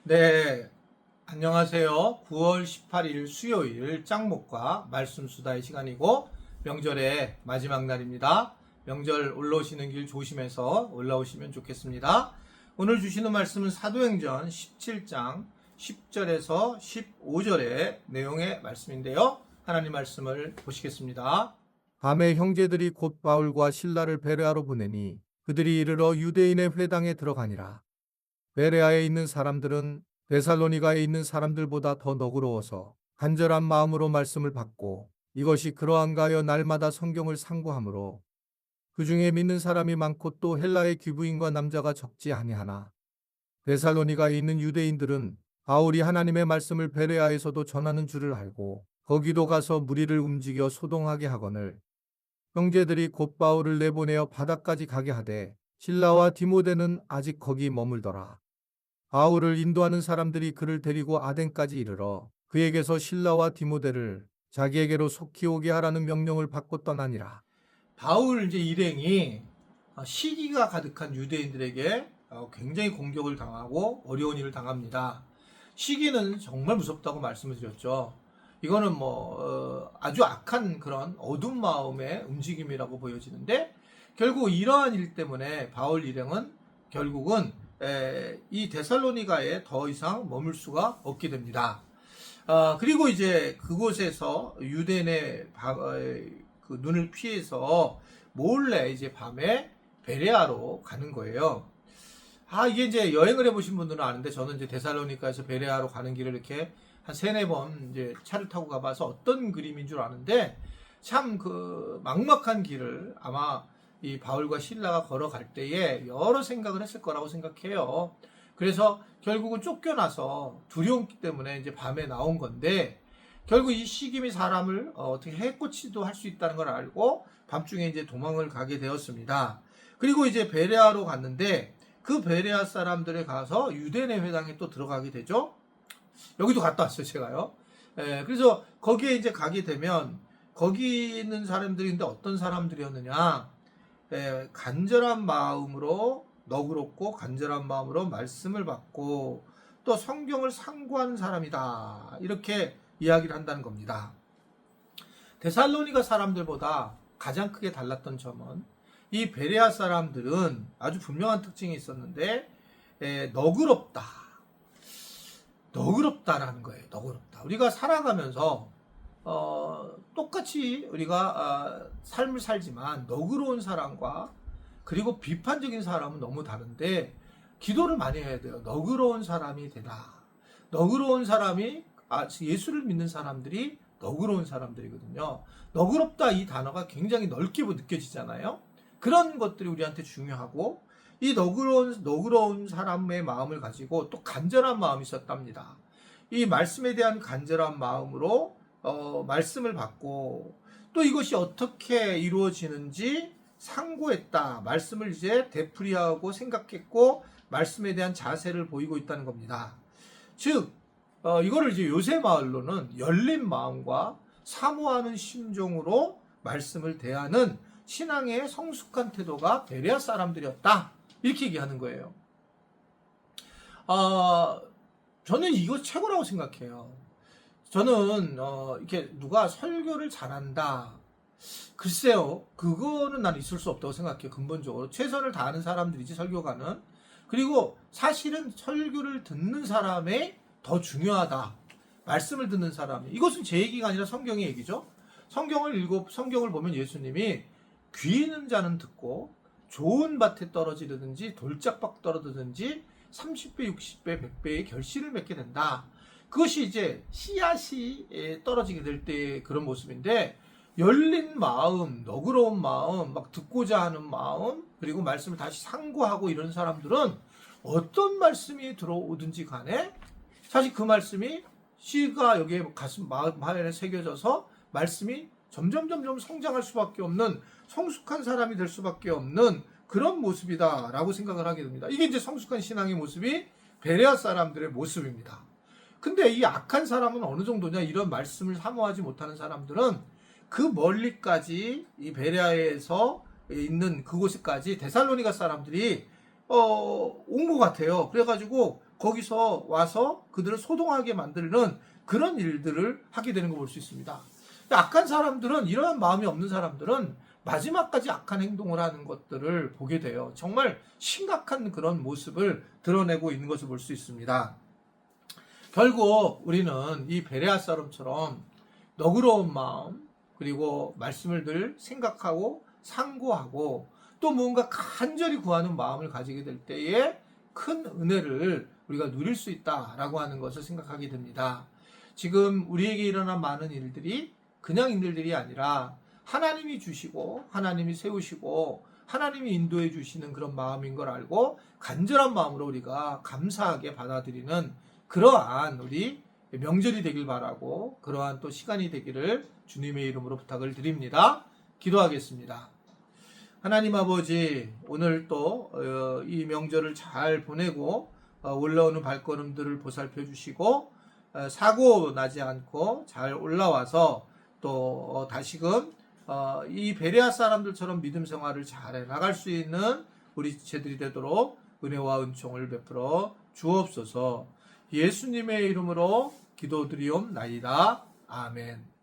네, 안녕하세요. 9월 18일 수요일 짱목과 말씀 수다의 시간이고 명절의 마지막 날입니다. 명절 올라오시는 길 조심해서 올라오시면 좋겠습니다. 오늘 주시는 말씀은 사도행전 17장 10절에서 15절의 내용의 말씀인데요. 하나님 말씀을 보시겠습니다. 밤에 형제들이 곧 바울과 실라를 베레아로 보내니 그들이 이르러 유대인의 회당에 들어가니라. 베레아에 있는 사람들은 데살로니가에 있는 사람들보다 더 너그러워서 간절한 마음으로 말씀을 받고 이것이 그러한가 하여 날마다 성경을 상고하므로 그 중에 믿는 사람이 많고 또 헬라의 귀부인과 남자가 적지 아니하나 데살로니가에 있는 유대인들은 바울이 하나님의 말씀을 베레아에서도 전하는 줄을 알고 거기도 가서 무리를 움직여 소동하게 하거늘 형제들이 곧 바울을 내보내어 바다까지 가게 하되 실라와 디모데는 아직 거기 머물더라. 바울을 인도하는 사람들이 그를 데리고 아덴까지 이르러 그에게서 실라와 디모데를 자기에게로 속히 오게 하라는 명령을 받고 떠나니라. 바울 이제 일행이 시기가 가득한 유대인들에게 굉장히 공격을 당하고 어려운 일을 당합니다. 시기는 정말 무섭다고 말씀을 드렸죠. 이거는 아주 악한 그런 어두운 마음의 움직임이라고 보여지는데 결국 이러한 일 때문에 바울 일행은 결국은 이 데살로니가에 더 이상 머물 수가 없게 됩니다. 그리고 이제 그곳에서 유대인의 그 눈을 피해서 몰래 이제 밤에 베레아로 가는 거예요. 이게 이제 여행을 해보신 분들은 아는데 저는 이제 데살로니가에서 베레아로 가는 길을 이렇게 한 세네 번 이제 차를 타고 가봐서 어떤 그림인 줄 아는데 참 그 막막한 길을 아마 이 바울과 실라가 걸어갈 때에 여러 생각을 했을 거라고 생각해요. 그래서 결국은 쫓겨나서 두려웠기 때문에 이제 밤에 나온 건데 결국 이 시김이 사람을 어떻게 해코치도 할 수 있다는 걸 알고 밤중에 이제 도망을 가게 되었습니다. 그리고 이제 베레아로 갔는데 그 베레아 사람들에 가서 유대인의 회당에 또 들어가게 되죠. 여기도 갔다 왔어요, 제가요. 그래서 거기에 이제 가게 되면 거기 있는 사람들인데 어떤 사람들이었느냐? 간절한 마음으로 너그럽고 간절한 마음으로 말씀을 받고 또 성경을 상고하는 사람이다. 이렇게 이야기를 한다는 겁니다. 데살로니가 사람들보다 가장 크게 달랐던 점은 이 베레아 사람들은 아주 분명한 특징이 있었는데 너그럽다라는 거예요. 너그럽다. 우리가 살아가면서 똑같이 우리가 삶을 살지만 너그러운 사람과 그리고 비판적인 사람은 너무 다른데 기도를 많이 해야 돼요. 너그러운 사람이 되라. 너그러운 사람이 예수를 믿는 사람들이 너그러운 사람들이거든요. 너그럽다 이 단어가 굉장히 넓게 느껴지잖아요. 그런 것들이 우리한테 중요하고 이 너그러운 사람의 마음을 가지고 또 간절한 마음이 있었답니다. 이 말씀에 대한 간절한 마음으로 말씀을 받고 또 이것이 어떻게 이루어지는지 상고했다. 말씀을 이제 되풀이하고 생각했고 말씀에 대한 자세를 보이고 있다는 겁니다. 즉 이거를 이제 요새 말로는 열린 마음과 사모하는 심정으로 말씀을 대하는 신앙의 성숙한 태도가 베레아 사람들이었다. 이렇게 얘기하는 거예요. 저는 이거 최고라고 생각해요. 저는 이렇게 누가 설교를 잘한다. 글쎄요, 그거는 난 있을 수 없다고 생각해요. 근본적으로 최선을 다하는 사람들이지 설교가는. 그리고 사실은 설교를 듣는 사람이 더 중요하다. 말씀을 듣는 사람이. 이것은 제 얘기가 아니라 성경의 얘기죠. 성경을 보면 예수님이 귀 있는 자는 듣고 좋은 밭에 떨어지든지 돌짝박 떨어지든지 30배, 60배, 100배의 결실을 맺게 된다. 그것이 이제 씨앗이 떨어지게 될 때 그런 모습인데 열린 마음, 너그러운 마음, 막 듣고자 하는 마음, 그리고 말씀을 다시 상고하고 이런 사람들은 어떤 말씀이 들어오든지 간에 사실 그 말씀이 씨가 여기에 가슴 마음에 새겨져서 말씀이 점점 성장할 수밖에 없는 성숙한 사람이 될 수밖에 없는 그런 모습이다라고 생각을 하게 됩니다. 이게 이제 성숙한 신앙의 모습이 베레아 사람들의 모습입니다. 근데 이 악한 사람은 어느 정도냐? 이런 말씀을 사모하지 못하는 사람들은 그 멀리까지 이 베레아에서 있는 그곳까지 데살로니가 사람들이 온 것 같아요. 그래가지고 거기서 와서 그들을 소동하게 만드는 그런 일들을 하게 되는 걸 볼 수 있습니다. 악한 사람들은, 이러한 마음이 없는 사람들은 마지막까지 악한 행동을 하는 것들을 보게 돼요. 정말 심각한 그런 모습을 드러내고 있는 것을 볼 수 있습니다. 결국 우리는 이 베레아 사람처럼 너그러운 마음, 그리고 말씀을 늘 생각하고 상고하고 또 무언가 간절히 구하는 마음을 가지게 될 때에 큰 은혜를 우리가 누릴 수 있다라고 하는 것을 생각하게 됩니다. 지금 우리에게 일어난 많은 일들이 그냥 일들이 아니라 하나님이 주시고 하나님이 세우시고 하나님이 인도해 주시는 그런 마음인 걸 알고 간절한 마음으로 우리가 감사하게 받아들이는 그러한 우리 명절이 되길 바라고, 그러한 또 시간이 되기를 주님의 이름으로 부탁을 드립니다. 기도하겠습니다. 하나님 아버지, 오늘 또 이 명절을 잘 보내고 올라오는 발걸음들을 보살펴 주시고 사고 나지 않고 잘 올라와서 또 다시금 이 베레아 사람들처럼 믿음 생활을 잘 해나갈 수 있는 우리 지체들이 되도록 은혜와 은총을 베풀어 주옵소서. 예수님의 이름으로 기도드리옵나이다. 아멘.